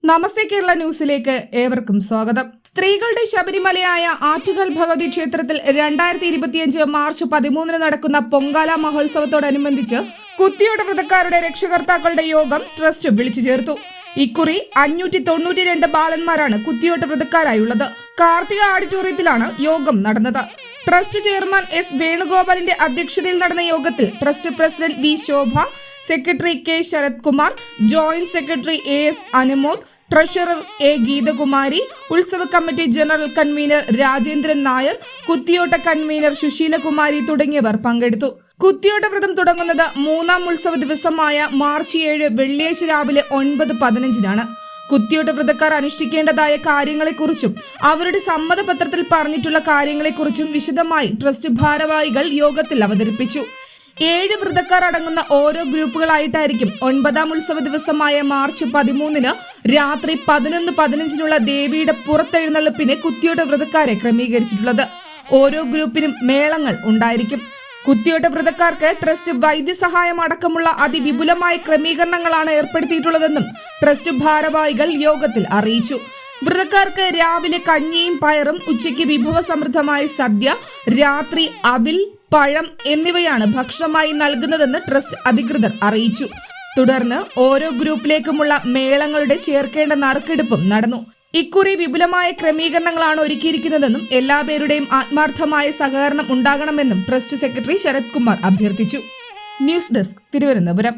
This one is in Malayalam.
നമസ്തേ കേരള ന്യൂസിലേക്ക് ഏവർക്കും സ്വാഗതം. സ്ത്രീകളുടെ ശബരിമലയായ ആറ്റുകാൽ ഭഗവതി ക്ഷേത്രത്തിൽ 2025 മാർച്ച് 13 നടക്കുന്ന പൊങ്കാല മഹോത്സവത്തോടനുബന്ധിച്ച് കുത്തിയോട്ട വ്രതക്കാരുടെ രക്ഷകർത്താക്കളുടെ യോഗം ട്രസ്റ്റ് വിളിച്ചു ചേർത്തു. ഇക്കുറി 592 ബാലന്മാരാണ് കുത്തിയോട്ട വ്രതക്കാരായുള്ളത്. കാർത്തിക ഓഡിറ്റോറിയത്തിലാണ് യോഗം നടന്നത്. ട്രസ്റ്റ് ചെയർമാൻ എസ് വേണുഗോപാലിന്റെ അധ്യക്ഷതയിൽ നടന്ന യോഗത്തിൽ trust president V Shobha, secretary K Sarath Kumar, joint secretary S Anumod, treasurer A Geethakumari, ഉത്സവ committee general convener Rajendran Nair, കുത്തിയോട്ട കൺവീനർ സുശീലകുമാരി തുടങ്ങിയവർ പങ്കെടുത്തു. കുത്തിയോട്ട വ്രതം തുടങ്ങുന്നത് 3ാം ഉത്സവ ദിവസമായ മാർച്ച് 7 വെള്ളിയാഴ്ച രാവിലെ 9:15 കുത്തിയോട്ട വ്രതക്കാർ അനുഷ്ഠിക്കേണ്ടതായ കാര്യങ്ങളെക്കുറിച്ചും അവരുടെ സമ്മതപത്രത്തിൽ പറഞ്ഞിട്ടുള്ള കാര്യങ്ങളെക്കുറിച്ചും വിശദമായി ട്രസ്റ്റ് ഭാരവാഹികൾ യോഗത്തിൽ അവതരിപ്പിച്ചു. 7 വ്രതക്കാർ അടങ്ങുന്ന ഓരോ ഗ്രൂപ്പുകളായിട്ടായിരിക്കും 9ാം ഉത്സവ ദിവസമായ മാർച്ച് 13 രാത്രി 11:15 ദേവിയുടെ പുറത്തെഴുന്നള്ളിപ്പിന് കുത്തിയോട്ട വ്രതക്കാരെ ക്രമീകരിച്ചിട്ടുള്ളത്. ഓരോ ഗ്രൂപ്പിനും മേളങ്ങൾ ഉണ്ടായിരിക്കും. കുത്തിയോട്ട വ്രതക്കാർക്ക് ട്രസ്റ്റ് വൈദ്യസഹായം അടക്കമുള്ള അതിവിപുലമായ ക്രമീകരണങ്ങളാണ് ഏർപ്പെടുത്തിയിട്ടുള്ളതെന്നും ട്രസ്റ്റ് ഭാരവാഹികൾ യോഗത്തിൽ അറിയിച്ചു. വ്രതക്കാർക്ക് രാവിലെ കഞ്ഞിയും പയറും, ഉച്ചയ്ക്ക് വിഭവസമൃദ്ധമായ സദ്യ, രാത്രി അവിൽ, പഴം എന്നിവയാണ് ഭക്ഷണമായി നൽകുന്നതെന്ന് ട്രസ്റ്റ് അധികൃതർ അറിയിച്ചു. തുടർന്ന് ഓരോ ഗ്രൂപ്പിലേക്കുമുള്ള മേളങ്ങളുടെ ചേർക്കേണ്ട നറുക്കെടുപ്പും നടന്നു. ഇക്കുറി വിപുലമായ ക്രമീകരണങ്ങളാണ് ഒരുക്കിയിരിക്കുന്നതെന്നും എല്ലാവരുടെയും ആത്മാർത്ഥമായ സഹകരണം ഉണ്ടാകണമെന്നും ട്രസ്റ്റ് സെക്രട്ടറി ശരത് കുമാർ അഭ്യർത്ഥിച്ചു. News desk, Thiruvananthapuram.